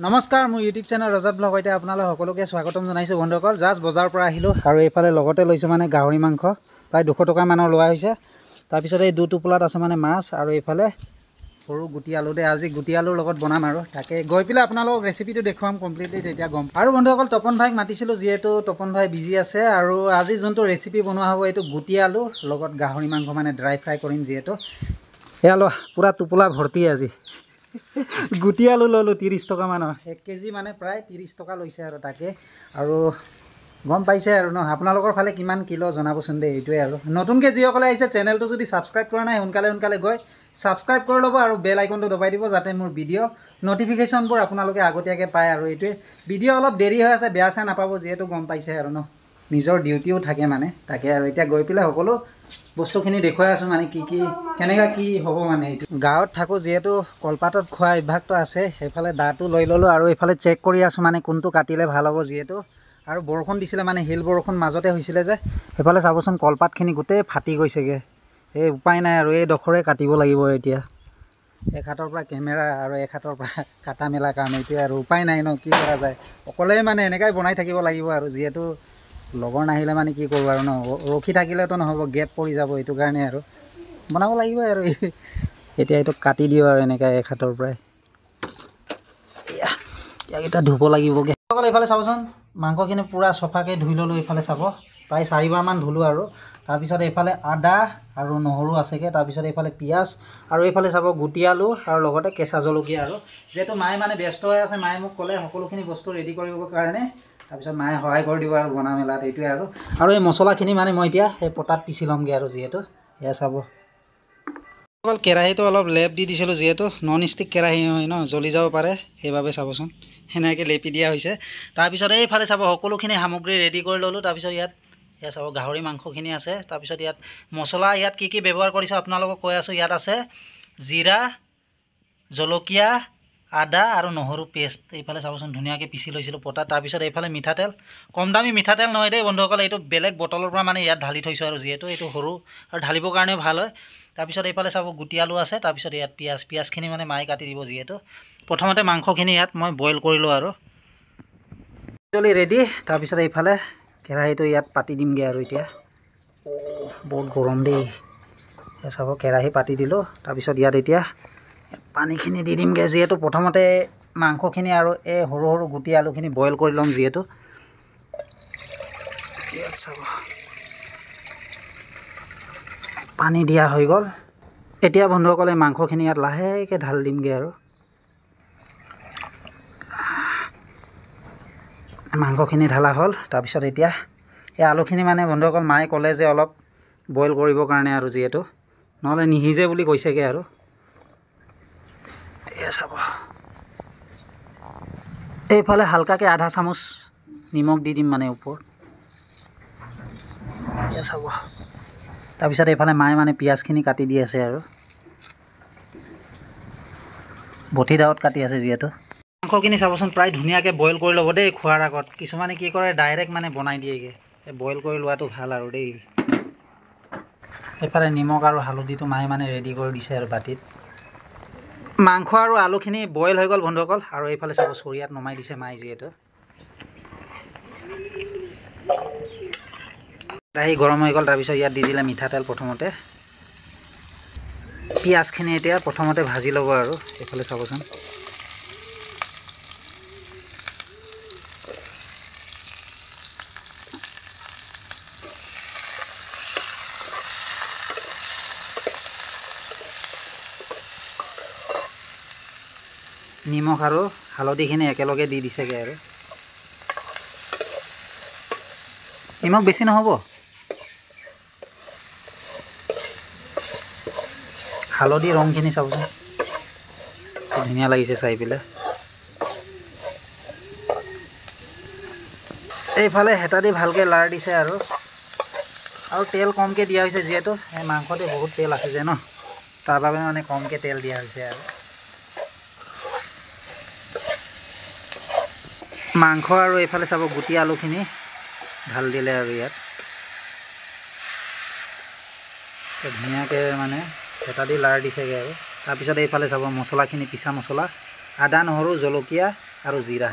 নমস্কাৰ মোৰ YouTube channel ৰজত blog হইতে আপোনালোক সকলোকে স্বাগতম জনাইছো বন্ধুসকল জাষ্ট বজাৰ পৰা আহিলো আৰু এইফালে লগতে লৈছো মানে গাহৰি মাংস প্ৰায় 200 টকা মানৰ লোৱা হৈছে তাৰ পিছত এই দুটো প্লাট আছে মানে মাছ আৰু এইফালে সৰু গুটি আলু দে আজি গুটি আলুৰ লগত বনাম আৰু তাকে গৈ পিলে আপোনালোকক ৰেচিপিটো দেখুৱাম কমপ্লিটলি তেতিয়া গম আৰু বন্ধুসকল তপন ভাইক মাতিছিলো যেহেতু তপন ভাই বিজি আছে আৰু আজি যোনটো ৰেচিপি বনোৱা হ'ব এইটো গুটি আলু লগত গাহৰি মাংস মানে ড্ৰাই ফ্ৰাই কৰিম যেহেতু এলো পুৰা টোপলা ভৰ্তি আজি গুটি আলু ললো 30 টকা মানৰ 1 কেজি মানে প্ৰায় 30 টকা লৈছে আৰু তাকে আৰু গম পাইছে আৰু ন আপোনালোকৰ ফালে কিমান কিলো জনাবচোন দে এইটোৱে আৰু নতুনকে যিসকলে আহিছে চেনেলটো যদি সাবস্ক্ৰাইব কৰা নাই সোনকালে গৈ সাবস্ক্ৰাইব কৰি ল'ব আৰু বেল আইকনটো দবাই দিব যাতে মোৰ ভিডিও নটিফিকেশনবোৰ আপোনালোকে আগতীয়াকৈ পায় আৰু এইটোৱে ভিডিও অলপ দেৰি হৈ আছে বেয়া চা নাপাব যেহেতু গম পাইছে আৰু ন নিজৰ ডিউটিও থাকে মানে তাকে আৰু এতিয়া গৈ পিলে সকলো বস্তুখিনি দেখুৱাই আছো মানে কি কেনেকা কি হ'ব মানে এইটো গাঁৱত থাকো যেহেতু কলপাতত খোৱা অভ্যাসটো আছে সেইফালে দাটো লৈ ললো আৰু এইফালে চেক কৰি আছো মানে কোনটো কাটিলে ভাল হ'ব যেহেতু আৰু বৰষুণ দিছিলে মানে হিল বৰষুণ মাজতে হৈছিলে যে সেইফালে চাবচোন কলপাতখিনি গোটেই ফাটি গৈছেগে এই উপায় নাই আৰু এই ডখৰে কাটিব লাগিব এতিয়া এক হাতৰ পৰা কেমেৰা আৰু এক হাতৰ পৰা কাটা মেলা কাম এইটোৱে আৰু উপায় নাই ন কি কৰা যায় অকলে মানে এনেকাই বনাই থাকিব লাগিব আৰু যেহেতু লগৰ নাহিলে মানে কি কৰোঁ আৰু ন ৰখি থাকিলেতো নহ'ব গেপ পৰি যাব এইটো কাৰণে আৰু বনাব লাগিব আৰু এতিয়া এইটো কাটি দিওঁ আৰু এনেকৈ এক হাতৰ পৰাই ইয়াক এটা ধুব লাগিবগৈ এইফালে চাবচোন মাংসখিনি পূৰা চফাকৈ ধুই ল'লোঁ এইফালে চাব প্ৰায় 4বাৰমান ধুলোঁ আৰু তাৰপিছত এইফালে আদা আৰু নহৰু আছেগৈ তাৰপিছত এইফালে পিঁয়াজ আৰু এইফালে চাব গুটি আলু আৰু লগতে কেঁচা জলকীয়া আৰু যিহেতু মায়ে মানে ব্যস্ত হৈ আছে মায়ে মোক ক'লে সকলোখিনি বস্তু ৰেডি কৰিবৰ কাৰণে তাৰপিছত মায়ে সহায় কৰি দিব আৰু বনা মেলাত এইটোৱে আৰু এই মছলাখিনি মানে মই এতিয়া এই পটাত পিচি ল'মগৈ আৰু যিহেতু এয়া চাব অকল কেৰাহীটো অলপ লেপ দি দিছিলোঁ যিহেতু নন ষ্টিক কেৰাহী হয় ন জ্বলি যাব পাৰে সেইবাবে চাবচোন সেনেকৈ লেপি দিয়া হৈছে তাৰপিছত এইফালে চাব সকলোখিনি সামগ্ৰী ৰেডি কৰি ল'লোঁ তাৰপিছত ইয়াত চাব গাহৰি মাংসখিনি আছে তাৰপিছত ইয়াত মছলা ইয়াত কি ব্যৱহাৰ কৰিছোঁ আপোনালোকক কৈ আছোঁ ইয়াত আছে জিৰা জলকীয়া আদা আৰু নহৰু পেষ্ট এইফালে চাবচোন ধুনীয়াকৈ পিচি লৈছিলোঁ পটাত তাৰপিছত এইফালে মিঠাতেল কম দামী মিঠাতেল নহয় দেই বন্ধুসকল এইটো বেলেগ বটলৰ পৰা মানে ইয়াত ঢালি থৈছোঁ আৰু যিহেতু এইটো সৰু আৰু ঢালিবৰ কাৰণেও ভাল হয় তাৰপিছত এইফালে চাব গুটি আলু আছে তাৰপিছত ইয়াত পিঁয়াজখিনি মানে মায়ে কাটি দিব যিহেতু প্ৰথমতে মাংসখিনি ইয়াত মই বইল কৰিলোঁ আৰু ৰেডি তাৰপিছত এইফালে কেৰাহীটো ইয়াত পাতি দিমগৈ আৰু এতিয়া বহুত গৰম দেই চাব কেৰাহী পাতি দিলোঁ তাৰপিছত ইয়াত এতিয়া পানীখিনি দি দিমগৈ যিহেতু প্ৰথমতে মাংসখিনি আৰু এই সৰু সৰু গুটি আলুখিনি বইল কৰি ল'ম যিহেতু ইয়াত চাব পানী দিয়া হৈ গ'ল এতিয়া বন্ধুসকলে মাংসখিনি ইয়াত লাহেকৈ ঢাল দিমগৈ আৰু মাংসখিনি ঢালা হ'ল তাৰপিছত এতিয়া এই আলুখিনি মানে বন্ধুসকল মায়ে ক'লে যে অলপ বইল কৰিবৰ কাৰণে আৰু যিহেতু নহ'লে নিসিজে বুলি কৈছেগৈ আৰু এয়া চাব এইফালে হালকাকৈ আধা চামুচ নিমখ দি দিম মানে ওপৰত এয়া চাব তাৰপিছত এইফালে মায়ে মানে পিঁয়াজখিনি কাটি দি আছে আৰু বটি দাৱত কাটি আছে যিহেতু মাংসখিনি চাবচোন প্ৰায় ধুনীয়াকৈ বইল কৰি ল'ব দেই খোৱাৰ আগত কিছুমানে কি কৰে ডাইৰেক্ট মানে বনাই দিয়েগৈ বইল কৰি লোৱাটো ভাল আৰু দেই এইফালে নিমখ আৰু হালধিটো মায়ে মানে ৰেডি কৰি দিছে আৰু বাতিত মাংস আৰু আলুখিনি বইল হৈ গ'ল বন্ধুসকল আৰু এইফালে চাব চৰিয়াত নমাই দিছে মায়ে যিহেতু কেৰাহী গৰম হৈ গ'ল তাৰপিছত ইয়াত দি দিলে মিঠাতেল প্ৰথমতে পিঁয়াজখিনি এতিয়া প্ৰথমতে ভাজি ল'ব আৰু এইফালে চাবচোন নিমখ আৰু হালধিখিনি একেলগে দি দিছেগৈ আৰু নিমখ বেছি নহ'ব হালধি ৰংখিনি চাবচোন ধুনীয়া লাগিছে চাই পেলাই এইফালে হেতা দি ভালকৈ লাৰ দিছে আৰু তেল কমকৈ দিয়া হৈছে যিহেতু এই মাংসতে বহুত তেল আছে যে ন তাৰ বাবে মানে কমকৈ তেল দিয়া হৈছে আৰু মাংস আৰু এইফালে চাব গুটি আলুখিনি ঢাল দিলে আৰু ইয়াত ধুনীয়াকৈ মানে হেতা দি লাৰ দিছেগৈ আৰু তাৰপিছত এইফালে চাব মছলাখিনি পিছা মছলা আদা নহৰু জলকীয়া আৰু জিৰা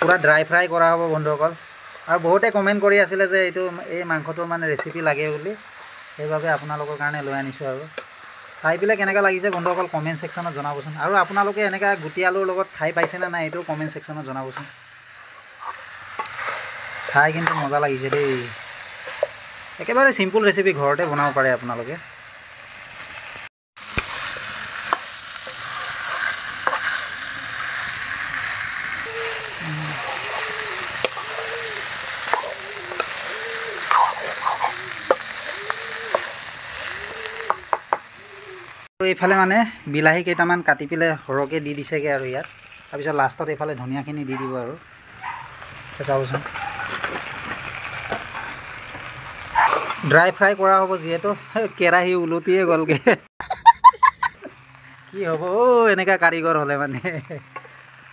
পুৰা ড্ৰাই ফ্ৰাই কৰা হ'ব বন্ধুসকল। আৰু বহুতে কমেণ্ট কৰি আছিলে যে এই মাংসটোৰ মানে ৰেচিপি লাগে বুলি, সেইবাবে আপোনালোকৰ কাৰণে লৈ আনিছোঁ। আৰু চাই পেলাই কেনেকুৱা লাগিছে বন্ধুসকল কমেণ্ট ছেকশ্যনত জনাবচোন। আৰু আপোনালোকে এনেকুৱা গুটি আলুৰ লগত খাই পাইছেনে নাই এইটো কমেণ্ট ছেকশ্যনত জনাবচোন। চাই কিন্তু মজা লাগিছে দেই। একেবাৰে চিম্পুল ৰেচিপি, ঘৰতে বনাব পাৰে আপোনালোকে। এইফালে মানে বিলাহী কেইটামান কাটি পেলাই সৰহকৈ দি দিছেগৈ আৰু ইয়াত। তাৰপিছত লাষ্টত এইফালে ধনিয়াখিনি দি দিব আৰু চাবচোন। ড্ৰাই ফ্ৰাই কৰা হ'ব যিহেতু কেৰাহী ওলটিয়ে গ'লগৈ। কি হ'ব এনেকুৱা কাৰিকৰ হ'লে মানে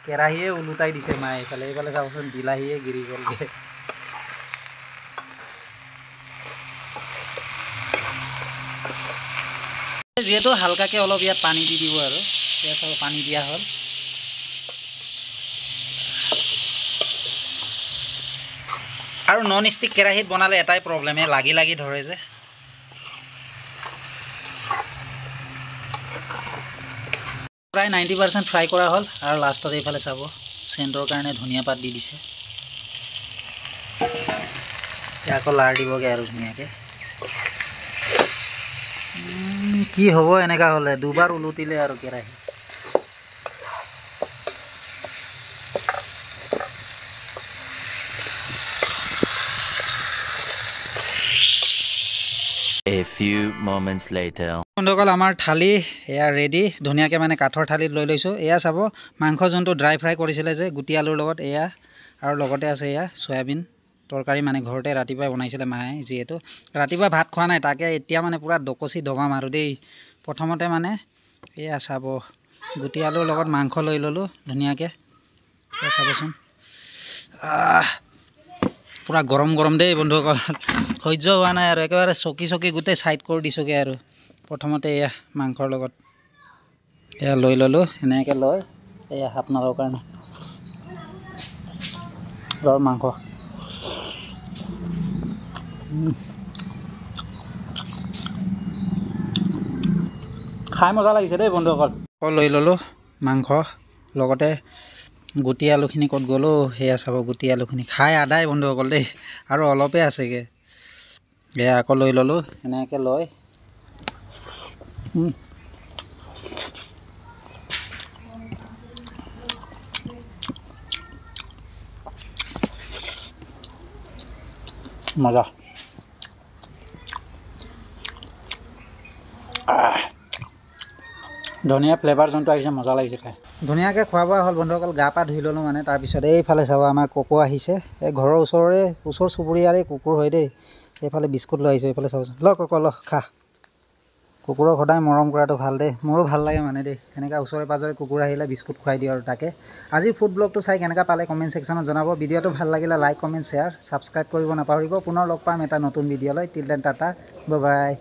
কেৰাহীয়ে ওলোটাই দিছে মায়ে। এইফালে চাবচোন বিলাহীয়ে গিৰি গ'লগৈ। যিহেতু হালকাকৈ অলপ ইয়াত পানী দি দিব আৰু ইয়াত পানী দিয়া হ'ল। আৰু নন ষ্টিক কেৰাহীত বনালে এটাই প্ৰব্লেমে লাগি লাগি ধৰে যে। প্ৰায় 90% ফ্ৰাই কৰা হ'ল। আৰু লাষ্টত এইফালে চাব চেণ্টৰ কাৰণে ধনিয়া পাত দি দিছে। আকৌ লাৰ দিবগৈ আৰু ধুনীয়াকৈ। কি হ'ব এনেকুৱা হ'লে, দুবাৰ ওলটিলে আৰু কেৰাহী। A few moments later. বন্ধুসকল আমাৰ থালি এয়া ৰেডি। ধুনীয়াকৈ মানে কাঠৰ থালিত লৈ লৈছোঁ। এয়া চাব মাংস যোনটো ড্ৰাই ফ্ৰাই কৰিছিলে যে গুটি আলুৰ লগত, এয়া আৰু লগতে আছে এয়া চয়াবিন তৰকাৰী, মানে ঘৰতে ৰাতিপুৱাই বনাইছিলে মায়ে। যিহেতু ৰাতিপুৱা ভাত খোৱা নাই, তাকে এতিয়া মানে পূৰা ডকচি দবাম আৰু দেই। প্ৰথমতে মানে এয়া চাব গুটি আলুৰ লগত মাংস লৈ ল'লোঁ ধুনীয়াকৈ। এয়া চাবচোন পূৰা গৰম গৰম দেই বন্ধুসকল, সহ্য হোৱা নাই আৰু একেবাৰে চকি গোটেই ছাইড কৰি দিছোঁগৈ। আৰু প্ৰথমতে এয়া মাংসৰ লগত এয়া লৈ ল'লোঁ। এনেকৈ লৈ এয়া আপোনালোকৰ কাৰণে মাংস খাই মজা লাগিছে দেই বন্ধুসকল। লৈ ল'লোঁ মাংস, লগতে গুটি আলুখিনি ক'ত গ'লোঁ সেয়া চাব। গুটি আলুখিনি খাই আদায় বন্ধুসকল দেই, আৰু অলপে আছেগৈ। এয়া আকৌ লৈ ল'লোঁ। এনেকৈ লৈ মজা। ধনিয়া ফ্লেভাৰ যোনটো আহিছে মজা লাগিছে খাই। ধুনীয়াকৈ খোৱা বোৱা হ'ল বন্ধুসকল। গা পা ধুই ল'লোঁ মানে। তাৰপিছত এইফালে চাব আমাৰ কুকুৰ আহিছে। এই ঘৰৰ ওচৰ চুবুৰীয়াৰে কুকুৰ হয় দেই। এইফালে বিস্কুট লৈ আহিছোঁ। এইফালে চাবচোন, ল কুকুৰ ল খা। কুকুৰক সদায় মৰম কৰাটো ভাল দেই, মোৰো ভাল লাগে মানে দেই। এনেকৈ ওচৰে পাঁজৰে কুকুৰ আহিলে বিস্কুট খুৱাই দিওঁ আৰু তাকে। আজিৰ ফুড ব্লগটো চাই কেনেকুৱা পালে কমেণ্ট ছেকশ্যনত জনাব। ভিডিঅ'টো ভাল লাগিলে লাইক কমেণ্ট শ্বেয়াৰ ছাবস্ক্ৰাইব কৰিব নাপাহৰিব। পুনৰ লগ পাম এটা নতুন ভিডিঅ'লৈ। Till then Tata, bye bye.